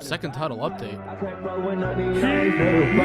second title update.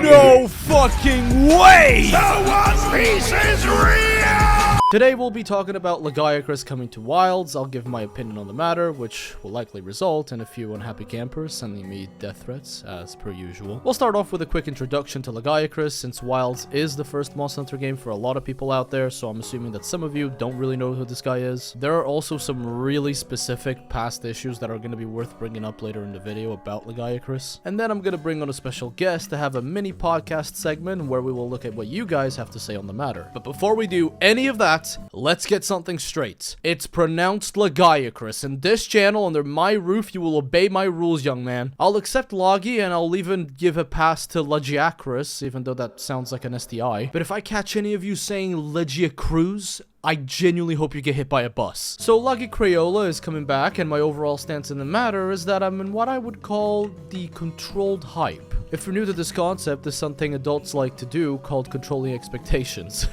No fucking way! The One Piece is real! Today we'll be talking about Lagiacrus coming to Wilds. I'll give my opinion on the matter, which will likely result in a few unhappy campers sending me death threats, as per usual. We'll start off with a quick introduction to Lagiacrus, since Wilds is the first Monster Hunter game for a lot of people out there, so I'm assuming that some of you don't really know who this guy is. There are also some really specific past issues that are going to be worth bringing up later in the video about Lagiacrus. And then I'm going to bring on a special guest to have a mini podcast segment where we will look at what you guys have to say on the matter. But before we do any of that, let's get something straight. It's pronounced Lagiacrus. In this channel, under my roof, you will obey my rules, young man. I'll accept Lagi, and I'll even give a pass to Lagiacrus, even though that sounds like an STI. But if I catch any of you saying Lagiacrus, I genuinely hope you get hit by a bus. So Lagiacrus is coming back, and my overall stance in the matter is that I'm in what I would call the controlled hype. If you're new to this concept, there's something adults like to do called controlling expectations.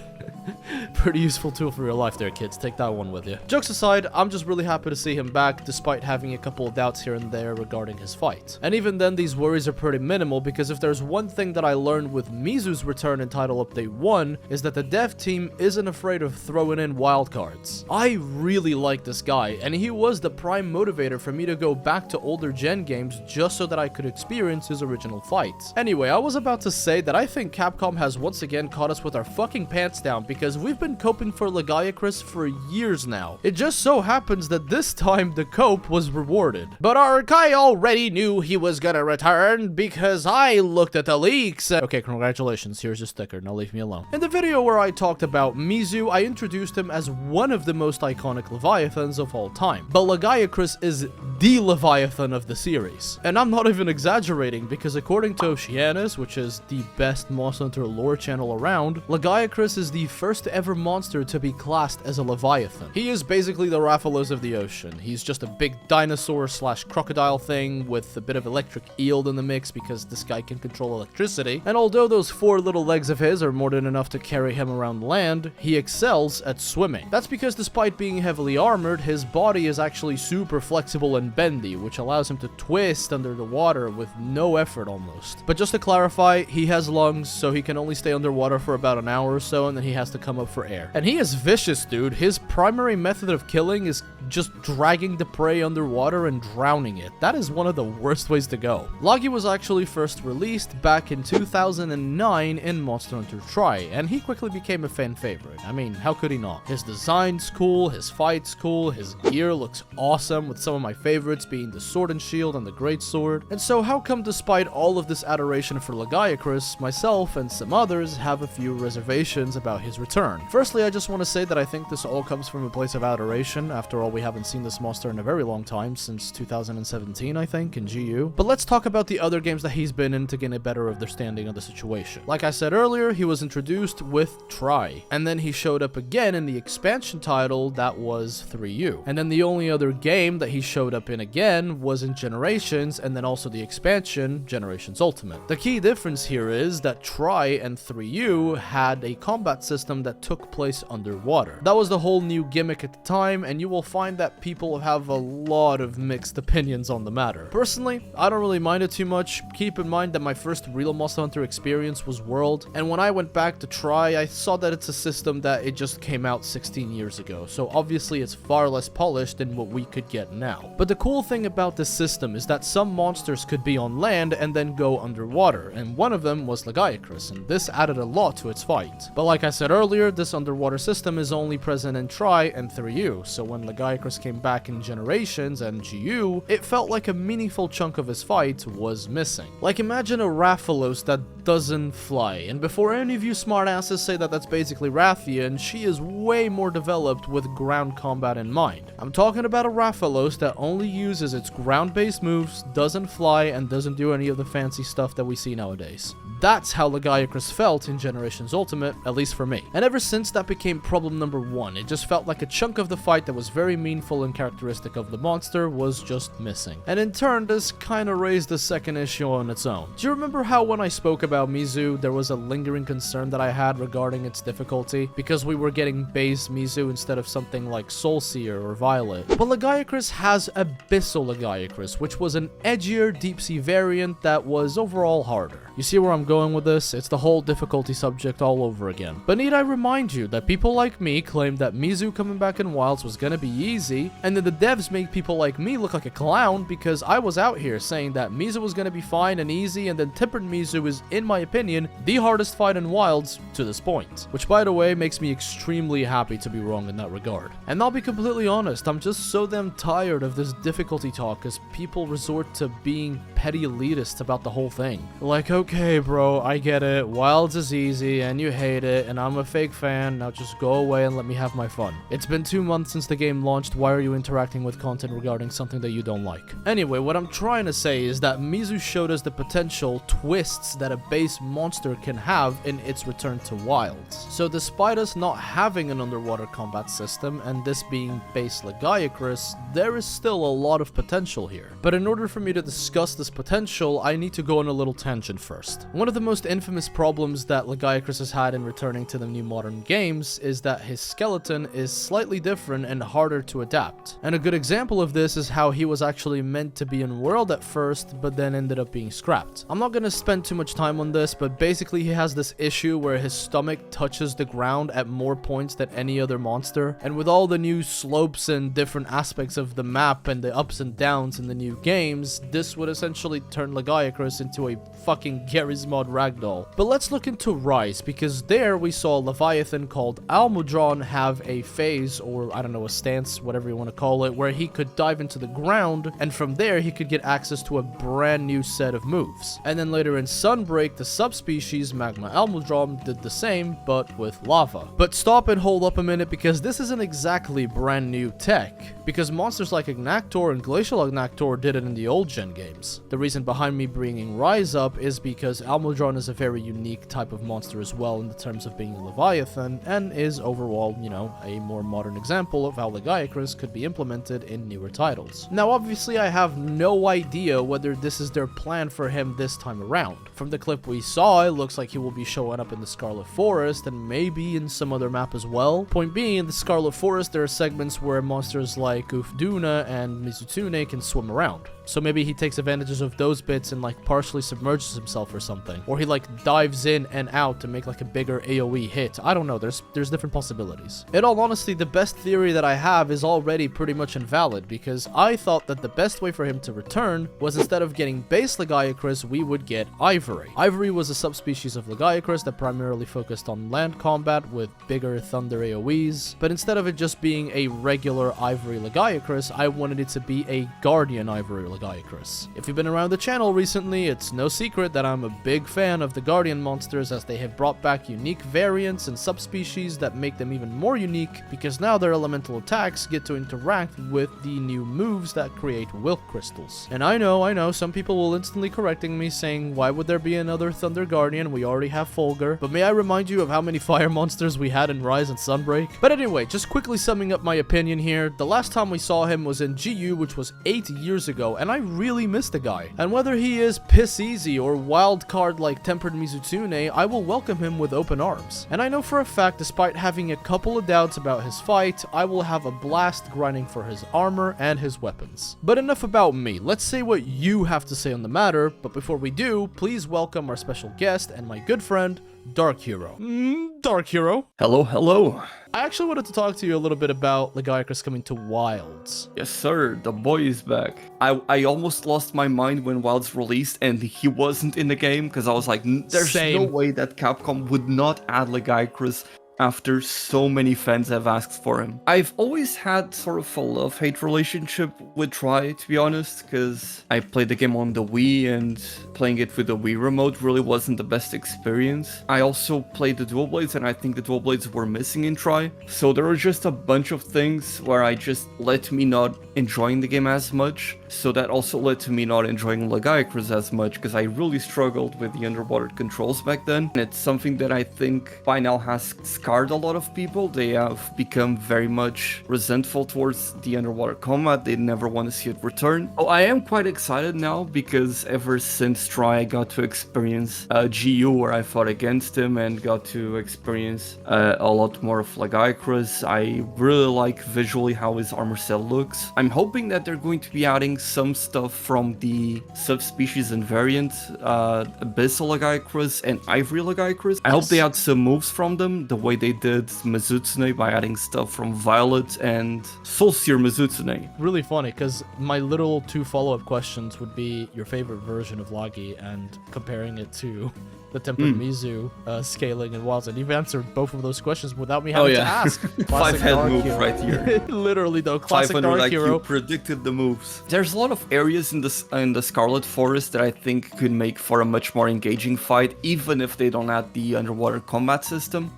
Pretty useful tool for your life there, kids. Take that one with you. Jokes aside, I'm just really happy to see him back, despite having a couple of doubts here and there regarding his fight. And even then, these worries are pretty minimal, because if there's one thing that I learned with Mizu's return in Title Update 1, is that the dev team isn't afraid of throwing in wildcards. I really like this guy, and he was the prime motivator for me to go back to older gen games just so that I could experience his original fights. Anyway, I was about to say that I think Capcom has once again caught us with our fucking pants down, because we've been coping for Lagiacrus for years now. It just so happens that this time the cope was rewarded. But our guy already knew he was gonna return because I looked at the leaks. Okay, congratulations, here's your sticker, now leave me alone. In the video where I talked about Mizu, I introduced him as one of the most iconic Leviathans of all time. But Lagiacrus is the Leviathan of the series. And I'm not even exaggerating, because according to Oceanus, which is the best Monster Hunter lore channel around, Lagiacrus is the first ever monster to be classed as a Leviathan. He is basically the Rathalos of the ocean. He's just a big dinosaur slash crocodile thing with a bit of electric eel in the mix, because this guy can control electricity. And although those 4 little legs of his are more than enough to carry him around land, he excels at swimming. That's because despite being heavily armored, his body is actually super flexible and bendy, which allows him to twist under the water with no effort almost. But just to clarify, he has lungs, so he can only stay underwater for about an hour or so, and then he has to come up for air. And he is vicious, dude. His primary method of killing is just dragging the prey underwater and drowning it. That is one of the worst ways to go. Lagi was actually first released back in 2009 in Monster Hunter Tri, and he quickly became a fan favorite. I mean, how could he not? His design's cool, his fight's cool, his gear looks awesome, with some of my favorites being the sword and shield and the great sword. And so how come despite all of this adoration for Lagiacrus, myself and some others have a few reservations about his return? Firstly, I just want to say that I think this all comes from a place of adoration. After all, we haven't seen this monster in a very long time, since 2017, I think, in GU. But let's talk about the other games that he's been in to gain a better understanding of the situation. Like I said earlier, he was introduced with Tri, and then he showed up again in the expansion title that was 3U. And then the only other game that he showed up in again was in Generations, and then also the expansion, Generations Ultimate. The key difference here is that Tri and 3U had a combat system that took place underwater. That was the whole new gimmick at the time, and you will find that people have a lot of mixed opinions on the matter. Personally, I don't really mind it too much. Keep in mind that my first real Monster Hunter experience was World, and when I went back to Tri, I saw that it's a system that it just came out 16 years ago, so obviously it's far less polished than what we could get now. But the cool thing about this system is that some monsters could be on land and then go underwater, and one of them was Lagiacrus, and this added a lot to its fight. But like I said earlier, this underwater system is only present in Tri and 3U, so when Lagiacrus came back in Generations and GU, it felt like a meaningful chunk of his fight was missing. Like, imagine a Rathalos that doesn't fly, and before any of you smartasses say that that's basically Rathian, she is way more developed with ground combat in mind. I'm talking about a Rathalos that only uses its ground-based moves, doesn't fly, and doesn't do any of the fancy stuff that we see nowadays. That's how Lagiacrus felt in Generations Ultimate, at least for me. And ever since hence that became problem number 1. It just felt like a chunk of the fight that was very meaningful and characteristic of the monster was just missing. And in turn, this kinda raised the second issue on its own. Do you remember how when I spoke about Mizu, there was a lingering concern that I had regarding its difficulty? Because we were getting base Mizu instead of something like Soulseer or Violet. But Lagiacrus has Abyssal Lagiacrus, which was an edgier deep sea variant that was overall harder. You see where I'm going with this? It's the whole difficulty subject all over again. But need I remind you that people like me claimed that Mizu coming back in Wilds was gonna be easy, and then the devs made people like me look like a clown because I was out here saying that Mizu was gonna be fine and easy, and then Tempered Mizu is, in my opinion, the hardest fight in Wilds to this point. Which, by the way, makes me extremely happy to be wrong in that regard. And I'll be completely honest, I'm just so damn tired of this difficulty talk as people resort to being petty elitists about the whole thing. Like, okay bro, I get it, Wilds is easy and you hate it and I'm a fake fan, now just go away and let me have my fun. It's been 2 months since the game launched, why are you interacting with content regarding something that you don't like? Anyway, what I'm trying to say is that Mizu showed us the potential twists that a base monster can have in its return to Wilds. So despite us not having an underwater combat system and this being base Lagiacrus, there is still a lot of potential here. But in order for me to discuss this potential, I need to go on a little tangent first. One of the most infamous problems that Lagiacrus has had in returning to the new modern games is that his skeleton is slightly different and harder to adapt. And a good example of this is how he was actually meant to be in world at first, but then ended up being scrapped. I'm not gonna spend too much time on this, but basically he has this issue where his stomach touches the ground at more points than any other monster, and with all the new slopes and different aspects of the map and the ups and downs in the new games, this would essentially turn Lagiacrus into a fucking Garry's Mod ragdoll. But let's look into Rise, because there we saw a Leviathan called Almudron have a phase, or I don't know, a stance, whatever you want to call it, where he could dive into the ground, and from there he could get access to a brand new set of moves. And then later in Sunbreak, the subspecies Magma Almudron did the same, but with lava. But stop and hold up a minute, because this isn't exactly brand new tech, because monsters like Ignactor and Glacial Ignactor did it in the old gen games. The reason behind me bringing Rise up is because Almudron is a very unique type of monster as well in the terms of being a Leviathan, and is overall, you know, a more modern example of how Lagiacrus could be implemented in newer titles. Now obviously I have no idea whether this is their plan for him this time around. From the clip we saw, it looks like he will be showing up in the Scarlet Forest and maybe in some other map as well. Point being, in the Scarlet Forest there are segments where monsters like Ufduna and Mizutune can swim around. So maybe he takes advantages of those bits and like partially submerges himself or something. Or he like dives in and out to make like a bigger AoE hit. I don't know, there's different possibilities. In all honesty, the best theory that I have is already pretty much invalid, because I thought that the best way for him to return was instead of getting base Lagiacrus, we would get Ivory. Ivory was a subspecies of Lagiacrus that primarily focused on land combat with bigger thunder AoEs, but instead of it just being a regular Ivory Lagiacrus, I wanted it to be a Guardian Ivory Lagiacrus. If you've been around the channel recently, it's no secret that I'm a big fan of the Guardian monsters, as they have brought back unique variants and subspecies that make them even more unique, because now their elemental attacks get to interact with the new moves that create Wilk crystals. And I know, some people will instantly correcting me saying, why would there be another Thunder Guardian? We already have Fulgur. But may I remind you of how many fire monsters we had in Rise and Sunbreak? But anyway, just quickly summing up my opinion here, the last time we saw him was in GU, which was 8 years ago, and I really miss the guy. And whether he is piss easy or wild card like Tempered Mizutune, I will welcome him with open arms. And I know for a fact, despite having a couple of doubts about his fight, I will have a blast grinding for his armor and his weapons. But enough about me, let's say what you have to say on the matter, but before we do, please welcome our special guest and my good friend, DARKHERO. DARKHERO. Hello. I actually wanted to talk to you a little bit about Lagiacrus coming to Wilds. Yes, sir. The boy is back. I almost lost my mind when Wilds released and he wasn't in the game, because I was like, there's no way that Capcom would not add Lagiacrus after so many fans have asked for him. I've always had sort of a love-hate relationship with Tri, to be honest, because I played the game on the Wii, and playing it with the Wii remote really wasn't the best experience. I also played the dual blades, and I think the dual blades were missing in Tri, so there were just a bunch of things where I just let me not enjoying the game as much. So that also led to me not enjoying Lagiacrus as much, because I really struggled with the underwater controls back then. And it's something that I think by now has scarred a lot of people. They have become very much resentful towards the underwater combat. They never want to see it return. Oh, I am quite excited now, because ever since Try, I got to experience GU, where I fought against him, and got to experience a lot more of Lagiacrus. I really like visually how his armor set looks. I'm hoping that they're going to be adding some stuff from the subspecies and variant Abyssal Lagiacrus and Ivory Lagiacrus. I hope they add some moves from them, the way they did Mizutsune by adding stuff from Violet and Soulseer Mizutsune. Really funny, because my little 2 follow-up questions would be your favorite version of Lagi and comparing it to the Tempered Mizu scaling and Wilds, and you've answered both of those questions without me having to ask. 5-head move right here. Literally though, classic Dark Hero. Predicted the moves. There's a lot of areas in the Scarlet Forest that I think could make for a much more engaging fight, even if they don't add the underwater combat system.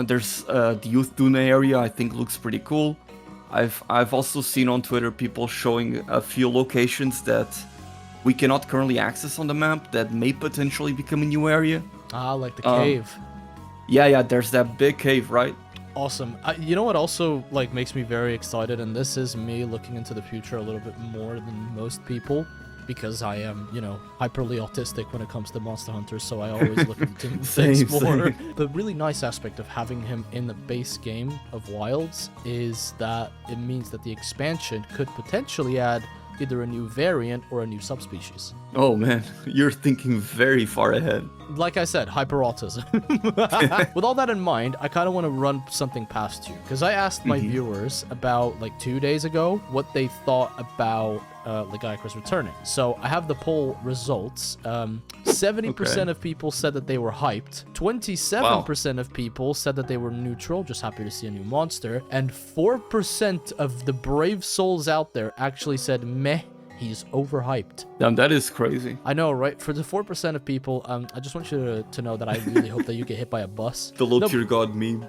There's the Youth Dune area, I think looks pretty cool. I've also seen on Twitter people showing a few locations that we cannot currently access on the map that may potentially become a new area. Ah, like the cave. Yeah, there's that big cave, right? Awesome. You know what also like makes me very excited, and this is me looking into the future a little bit more than most people, because I am, you know, hyperly autistic when it comes to Monster Hunters, so I always look into things more. The really nice aspect of having him in the base game of Wilds is that it means that the expansion could potentially add either a new variant or a new subspecies. Oh man, you're thinking very far ahead. Like I said, hyperautism. With all that in mind, I kind of want to run something past you, because I asked my viewers about like 2 days ago what they thought about Lagiacrus returning. So I have the poll results. 70% of people said that they were hyped. 27% of people said that they were neutral, just happy to see a new monster. And 4% of the brave souls out there actually said, meh, he's overhyped. Damn, that is crazy. I know, right? For the 4% of people, I just want you to know that I really hope that you get hit by a bus. The low tier god meme.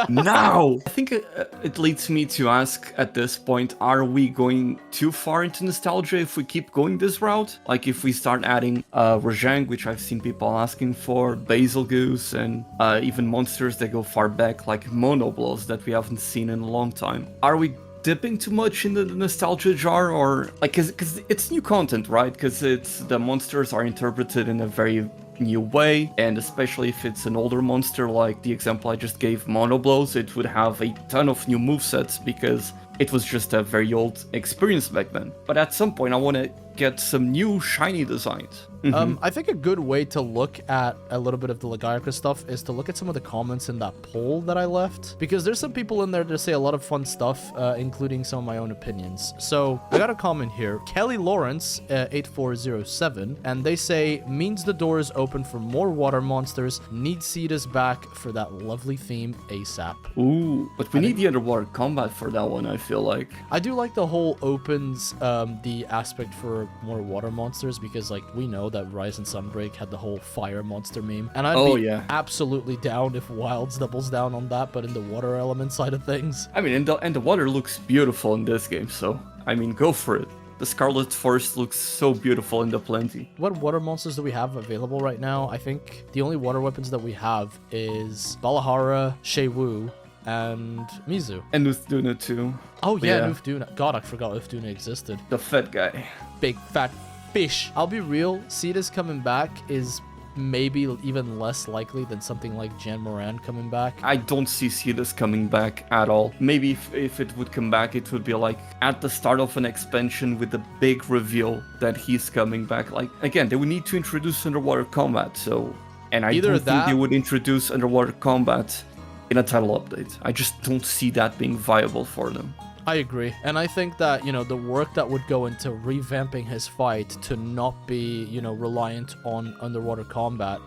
No! I think it leads me to ask at this point, are we going too far into nostalgia if we keep going this route? Like if we start adding Rajang, which I've seen people asking for, Basil Goose, and even monsters that go far back like Monoblos that we haven't seen in a long time. Are we dipping too much into the nostalgia jar, or like, because it's new content, right? Because the monsters are interpreted in a very new way, and especially if it's an older monster like the example I just gave, Monoblos, it would have a ton of new movesets because it was just a very old experience back then. But at some point I want to get some new shiny designs. I think a good way to look at a little bit of the Lagiacrus stuff is to look at some of the comments in that poll that I left, because there's some people in there that say a lot of fun stuff, including some of my own opinions. So I got a comment here, Kelly Lawrence 8407, and they say means the door is open for more water monsters, need Cetus back for that lovely theme ASAP. Ooh, but we need the underwater combat for that one, I feel like. I do like the whole opens the aspect for more water monsters, because like we know that Rise and Sunbreak had the whole fire monster meme, and I'd be absolutely down if Wilds doubles down on that, but in the water element side of things. I mean, and the water looks beautiful in this game, so I mean, go for it. The Scarlet Forest looks so beautiful in the Plenty. What water monsters do we have available right now? I think the only water weapons that we have is Balahara, Sheiwu, and Mizu. And Uthduna too. Oh yeah, Uthduna. God, I forgot Uthduna existed. The fat guy. Big fat fish. I'll be real, Cetus coming back is maybe even less likely than something like Jan Moran coming back. I don't see Cetus coming back at all. Maybe if it would come back, it would be like at the start of an expansion with a big reveal that he's coming back. Like, again, they would need to introduce underwater combat, so... And I don't think they would introduce underwater combat in a title update. I just don't see that being viable for them. I agree. And I think that, you know, the work that would go into revamping his fight to not be, you know, reliant on underwater combat,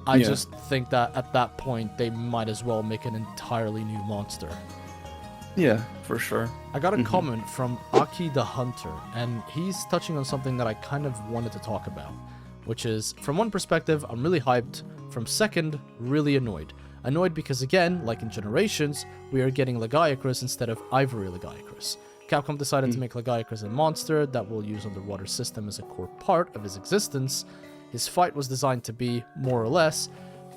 I just think that at that point, they might as well make an entirely new monster. Yeah, for sure. I got a comment from Aki the Hunter, and he's touching on something that I kind of wanted to talk about, which is, from one perspective, I'm really hyped. From second, really annoyed. Annoyed because, again, like in Generations, we are getting Lagiacrus instead of Ivory Lagiacrus. Capcom decided to make Lagiacrus a monster that will use underwater system as a core part of his existence. His fight was designed to be, more or less,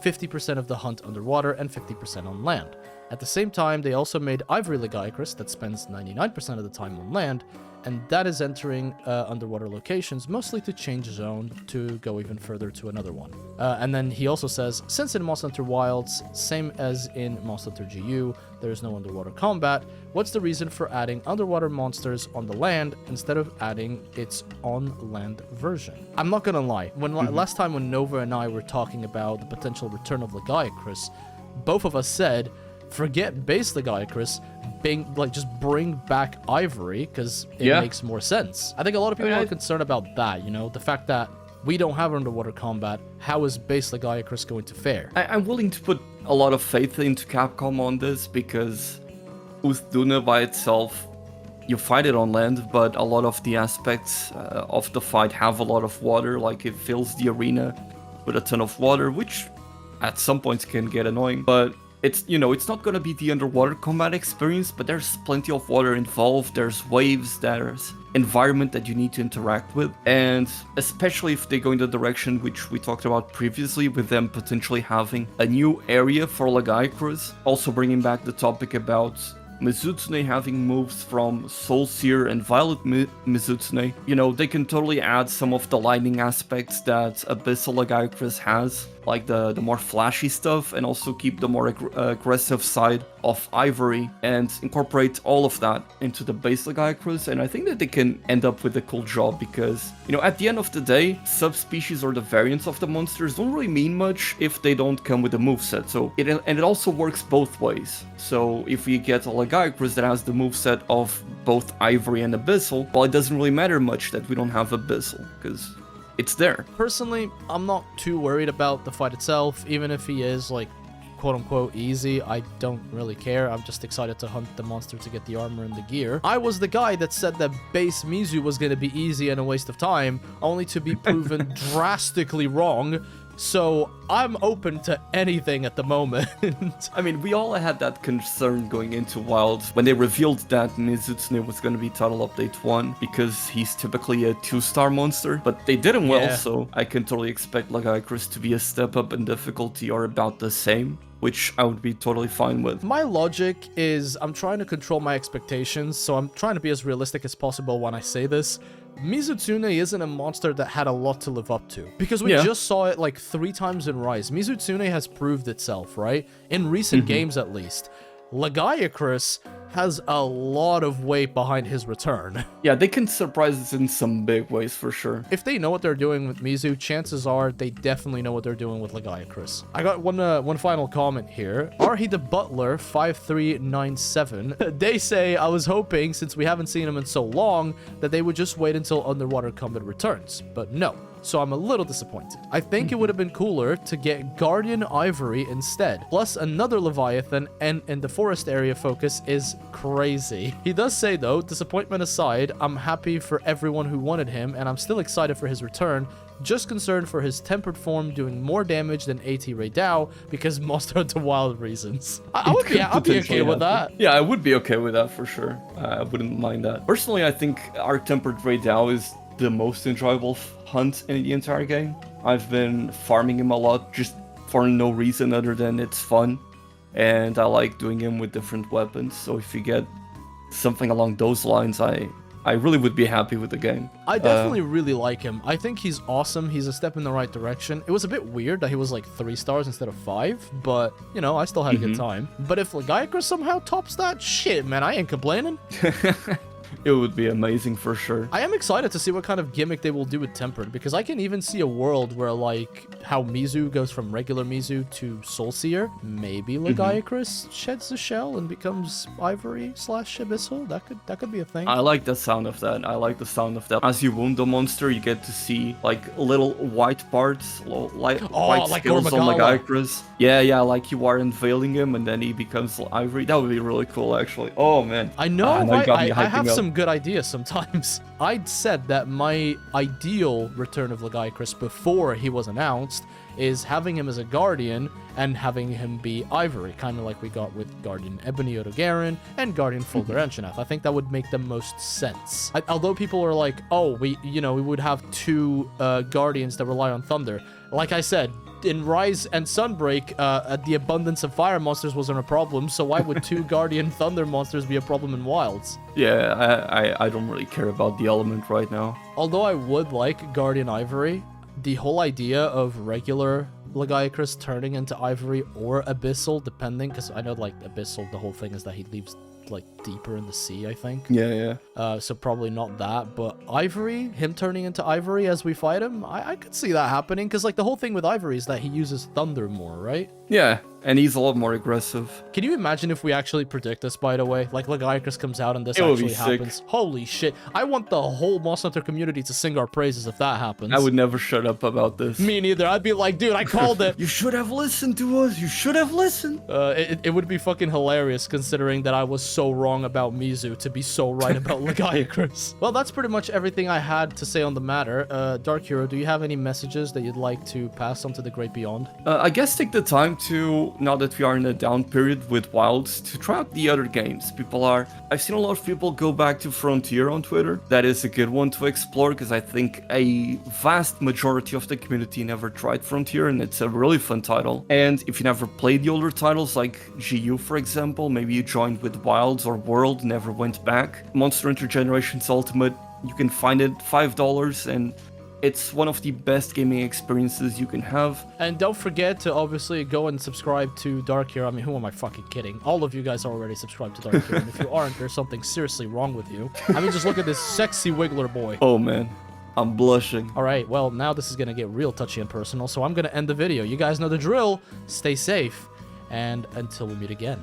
50% of the hunt underwater and 50% on land. At the same time, they also made Ivory Lagiacrus that spends 99% of the time on land, and that is entering underwater locations, mostly to change zone to go even further to another one. And then he also says, since in Monster Hunter Wilds, same as in Monster Hunter GU, there is no underwater combat, what's the reason for adding underwater monsters on the land instead of adding its on-land version? I'm not gonna lie, when last time when Nova and I were talking about the potential return of Lagiacrus, both of us said, forget base Lagiacrus, just bring back Ivory, because it makes more sense. I think a lot of people are concerned about that, you know, the fact that we don't have underwater combat. How is base Lagiacrus going to fare? I'm willing to put a lot of faith into Capcom on this, because Uthduna by itself, you fight it on land, but a lot of the aspects of the fight have a lot of water, like it fills the arena with a ton of water, which at some points can get annoying, but it's, you know, it's not gonna be the underwater combat experience, but there's plenty of water involved, there's waves, there's environment that you need to interact with, and especially if they go in the direction which we talked about previously, with them potentially having a new area for Lagiacrus, also bringing back the topic about Mizutsune having moves from Soul Seer and Violet Mizutsune, you know, they can totally add some of the lightning aspects that Abyssal Lagiacrus has, like the more flashy stuff, and also keep the more aggressive side of Ivory, and incorporate all of that into the base Lagiacrus, and I think that they can end up with a cool job, because, you know, at the end of the day, subspecies or the variants of the monsters don't really mean much if they don't come with a moveset, so it also works both ways. So if we get a Lagiacrus that has the moveset of both Ivory and Abyssal, well, it doesn't really matter much that we don't have Abyssal, because it's there. Personally, I'm not too worried about the fight itself, even if he is, like, quote-unquote easy. I don't really care. I'm just excited to hunt the monster to get the armor and the gear. I was the guy that said that base Mizu was going to be easy and a waste of time, only to be proven drastically wrong. So I'm open to anything at the moment. I mean, we all had that concern going into Wilds when they revealed that Mizutsune was going to be Title Update 1, because he's typically a 2-star monster, but they did him well, so I can totally expect Lagiacrus to be a step up in difficulty or about the same, which I would be totally fine with. My logic is I'm trying to control my expectations, so I'm trying to be as realistic as possible when I say this. Mizutsune isn't a monster that had a lot to live up to, because we just saw it like 3 times in Rise. Mizutsune has proved itself, right? In recent games, at least. Lagiacrus has a lot of weight behind his return. Yeah, they can surprise us in some big ways for sure. If they know what they're doing with Mizu, chances are they definitely know what they're doing with Lagiacrus. I got one final comment here. Arhi the Butler 5397. They say, I was hoping, since we haven't seen him in so long, that they would just wait until Underwater Combat returns, but no. So I'm a little disappointed. I think it would have been cooler to get Guardian Ivory instead, plus another Leviathan, and the forest area focus is crazy. He does say though, disappointment aside, I'm happy for everyone who wanted him, and I'm still excited for his return, just concerned for his tempered form doing more damage than AT Raidao because Monster Hunter Wild reasons. I'd be okay with that. Yeah, I would be okay with that for sure. I wouldn't mind that. Personally, I think our tempered Raidao is the most enjoyable hunt in the entire game. I've been farming him a lot just for no reason other than it's fun, and I like doing him with different weapons, so if you get something along those lines, I really would be happy with the game. I definitely really like him. I think he's awesome. He's a step in the right direction. It was a bit weird that he was like 3 stars instead of 5, but, you know, I still had a good time. But if Lagiacrus somehow tops that, shit, man, I ain't complaining. It would be amazing for sure. I am excited to see what kind of gimmick they will do with Tempered, because I can even see a world where, like, how Mizu goes from regular Mizu to Soul Seer. Maybe Lagiacrus sheds the shell and becomes Ivory / Abyssal. That could be a thing. I like the sound of that. I like the sound of that. As you wound the monster, you get to see, like, little white parts, white like scales on Lagiacrus. Yeah, like you are unveiling him and then he becomes Ivory. That would be really cool, actually. Oh, man. I know, right? I have some good ideas sometimes. I'd said that my ideal return of Lagiacrus before he was announced is having him as a Guardian and having him be Ivory, kind of like we got with Guardian Ebony Odogarin and Guardian Fulgur Enchenath. I think that would make the most sense. Although people are like, oh, we would have two Guardians that rely on Thunder. Like I said, in Rise and Sunbreak, the abundance of fire monsters wasn't a problem, so why would two Guardian Thunder monsters be a problem in Wilds? Yeah, I don't really care about the element right now. Although I would like Guardian Ivory, the whole idea of regular Lagiacrus turning into Ivory or Abyssal, depending, because I know, like, Abyssal, the whole thing is that he leaves, like, deeper in the sea, I think. Yeah. So probably not that, but Ivory, him turning into Ivory as we fight him, I could see that happening, because, like, the whole thing with Ivory is that he uses Thunder more, right? Yeah, and he's a lot more aggressive. Can you imagine if we actually predict this, by the way? Like, Lagiacrus comes out and this actually happens. Sick. Holy shit. I want the whole Monster Hunter community to sing our praises if that happens. I would never shut up about this. Me neither. I'd be like, dude, I called it. You should have listened to us. You should have listened. It would be fucking hilarious considering that I was so wrong about Mizu to be so right about Lagiacrus. Well, that's pretty much everything I had to say on the matter. DARKHERO, do you have any messages that you'd like to pass on to the great beyond? I guess take the time to, now that we are in a down period with Wilds, to try out the other games. I've seen a lot of people go back to Frontier on Twitter. That is a good one to explore, because I think a vast majority of the community never tried Frontier, and it's a really fun title. And if you never played the older titles, like GU for example, maybe you joined with Wilds or World, never went back. Monster Hunter Generations Ultimate, you can find it $5, and it's one of the best gaming experiences you can have. And don't forget to obviously go and subscribe to DARKHERO. I mean, who am I fucking kidding? All of you guys are already subscribed to DARKHERO, and if you aren't, there's something seriously wrong with you. I mean, just look at this sexy Wiggler boy. Oh man, I'm blushing. All right, well, now this is gonna get real touchy and personal, so I'm gonna end the video. You guys know the drill. Stay safe, and until we meet again.